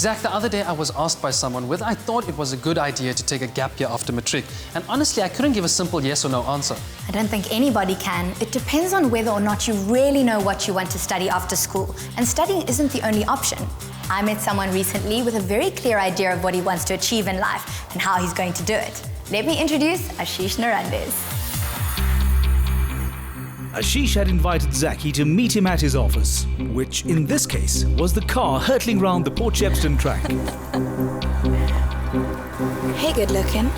Zach, the other day I was asked by someone whether I thought it was a good idea to take a gap year after matric. And honestly, I couldn't give a simple yes or no answer. I don't think anybody can. It depends on whether or not you really know what you want to study after school. And studying isn't the only option. I met someone recently with a very clear idea of what he wants to achieve in life and how he's going to do it. Let me introduce Ashish Narrandes. Ashish had invited Zaki to meet him at his office, which in this case was the car hurtling round the Port Shepstone track. Hey, good looking.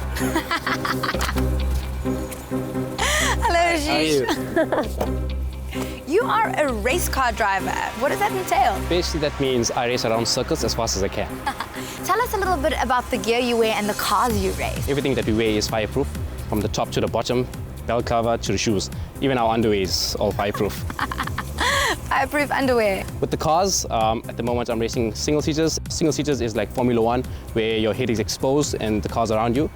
Hello, Ashish. How are you? You are a race car driver. What does that entail? Basically, that means I race around circuits as fast as I can. Tell us a little bit about the gear you wear and the cars you race. Everything that we wear is fireproof, from the top to the bottom, belt cover to the shoes. Even our underwear is all fireproof. Fireproof underwear. With the cars, at the moment I'm racing single seaters. Single seaters is like Formula One, where your head is exposed and the cars around you.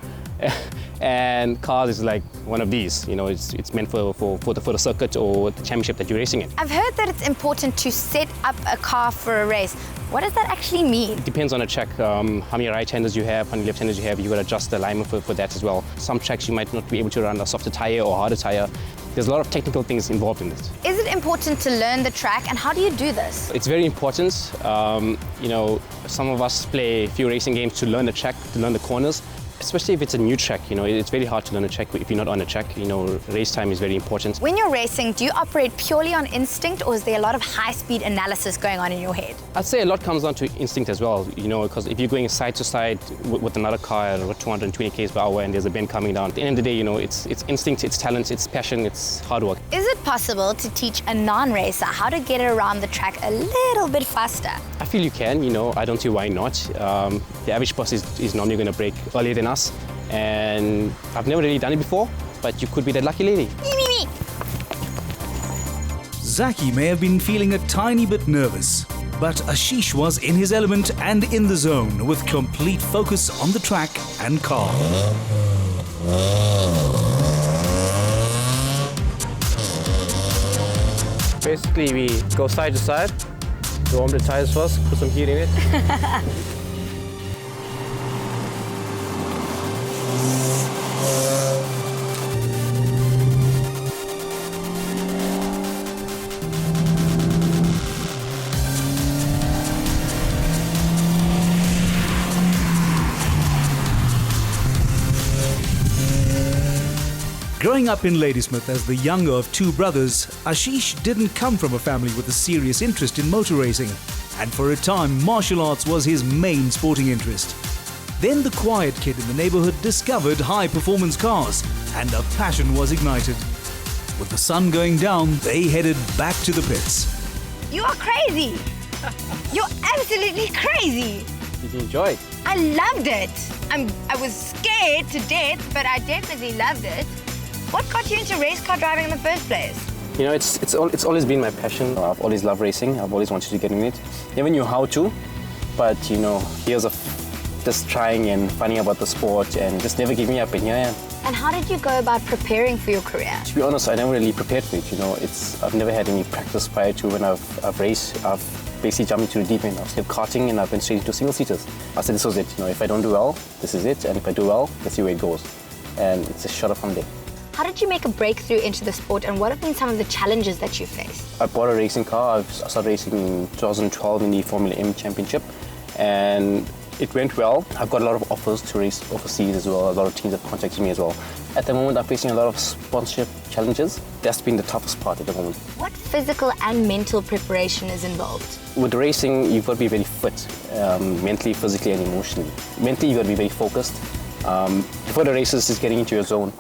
And cars is like one of these, you know, it's meant for the circuit or the championship that you're racing in. I've heard that it's important to set up a car for a race. What does that actually mean? It depends on the track, how many right-handers you have, how many left-handers you have. You've got to adjust the alignment for that as well. Some tracks you might not be able to run a softer tire or harder tire. There's a lot of technical things involved in this. Is it important to learn the track, and how do you do this? It's very important. You know, some of us play a few racing games to learn the track, to learn the corners. Especially if it's a new track, you know, it's very hard to learn a track if you're not on a track. You know, race time is very important. When you're racing, do you operate purely on instinct, or is there a lot of high-speed analysis going on in your head? I'd say a lot comes down to instinct as well, you know, because if you're going side to side with another car at 220 km per hour and there's a bend coming down, at the end of the day, you know, it's instinct, it's talent, it's passion, it's hard work. Is it possible to teach a non-racer how to get around the track a little bit faster? I feel you can, you know, I don't see why not. The average person is normally going to break earlier than us, and I've never really done it before, but you could be that lucky lady. Me. Zaki may have been feeling a tiny bit nervous, but Ashish was in his element and in the zone with complete focus on the track and car. Basically, we go side to side, warm the tires first, put some heat in it. Growing up in Ladysmith as the younger of two brothers, Ashish didn't come from a family with a serious interest in motor racing, and for a time martial arts was his main sporting interest. Then the quiet kid in the neighborhood discovered high-performance cars, and a passion was ignited. With the sun going down, they headed back to the pits. You are crazy! You're absolutely crazy! Did you enjoy it? I loved it! I was scared to death, but I definitely loved it. What got you into race car driving in the first place? You know, it's always been my passion. I've always loved racing. I've always wanted to get in it. Never knew how to, but you know, years of just trying and finding out about the sport and just never giving up, and here I am. And how did you go about preparing for your career? To be honest, I never really prepared for it. You know, I've never had any practice prior to when I've raced. I've basically jumped into the deep end. I've skipped karting and I've been straight into single seaters. I said this was it. You know, if I don't do well, this is it, and if I do well, let's see where it goes. And it's a shot up from there. How did you make a breakthrough into the sport, and what have been some of the challenges that you faced? I bought a racing car. I started racing in 2012 in the Formula M Championship, and it went well. I've got a lot of offers to race overseas as well. A lot of teams have contacted me as well. At the moment, I'm facing a lot of sponsorship challenges. That's been the toughest part at the moment. What physical and mental preparation is involved? With racing, you've got to be very fit, mentally, physically, and emotionally. Mentally, you've got to be very focused. Before the races, just getting into your zone,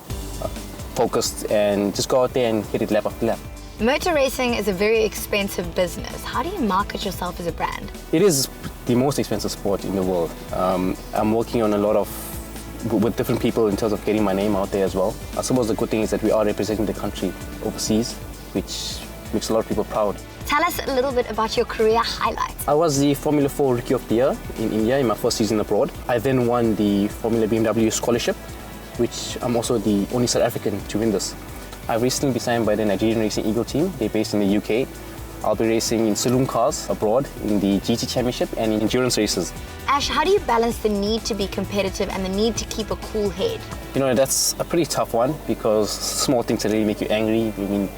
focused, and just go out there and hit it lap after lap. Motor racing is a very expensive business. How do you market yourself as a brand? It is the most expensive sport in the world. I'm working on a lot with different people in terms of getting my name out there as well. I suppose the good thing is that we are representing the country overseas, which makes a lot of people proud. Tell us a little bit about your career highlights. I was the Formula 4 Rookie of the Year in India in my first season abroad. I then won the Formula BMW Scholarship, which I'm also the only South African to win this. I've recently been signed by the Nigerian Racing Eagle team. They're based in the UK. I'll be racing in saloon cars abroad in the GT Championship and in endurance races. Ash, how do you balance the need to be competitive and the need to keep a cool head? You know, that's a pretty tough one because small things that really make you angry. I mean,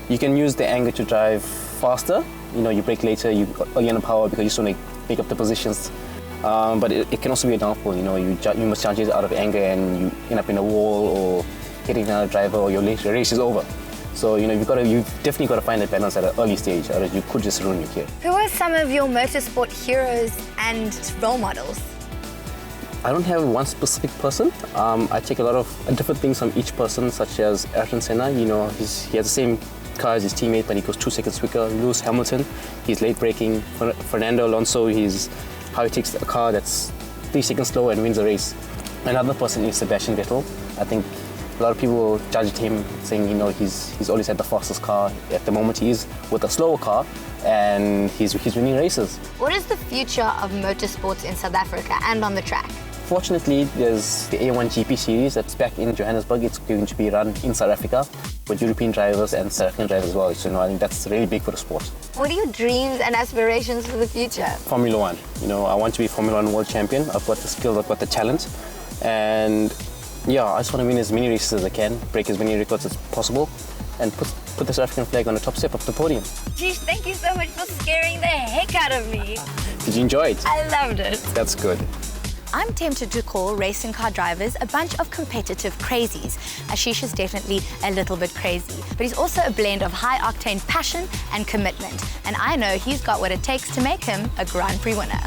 you can use the anger to drive faster. You know, you brake later, you gain on power because you just want to make up the positions. But it can also be a downfall. You know, you must charge it out of anger and you end up in a wall or hitting another driver or your race is over. So, you know, you've definitely got to find a balance at an early stage, or you could just ruin your career. Who are some of your motorsport heroes and role models? I don't have one specific person. I take a lot of different things from each person, such as Ayrton Senna. You know, he has the same car as his teammate, but he goes 2 seconds quicker. Lewis Hamilton, he's late braking. Fernando Alonso, how he takes a car that's 3 seconds slower and wins the race. Another person is Sebastian Vettel. I think a lot of people judged him, saying, you know, he's always had the fastest car. At the moment, he is with a slower car, and he's winning races. What is the future of motorsports in South Africa and on the track? Fortunately, there's the A1 GP series that's back in Johannesburg. It's going to be run in South Africa with European drivers and South African drivers as well. So, you know, I think that's really big for the sport. What are your dreams and aspirations for the future? Formula One. You know, I want to be Formula One world champion. I've got the skills, I've got the talent, and yeah, I just want to win as many races as I can, break as many records as possible, and put the South African flag on the top step of the podium. Jeez, thank you so much for scaring the heck out of me. Did you enjoy it? I loved it. That's good. I'm tempted to call racing car drivers a bunch of competitive crazies. Ashish is definitely a little bit crazy, but he's also a blend of high-octane passion and commitment. And I know he's got what it takes to make him a Grand Prix winner.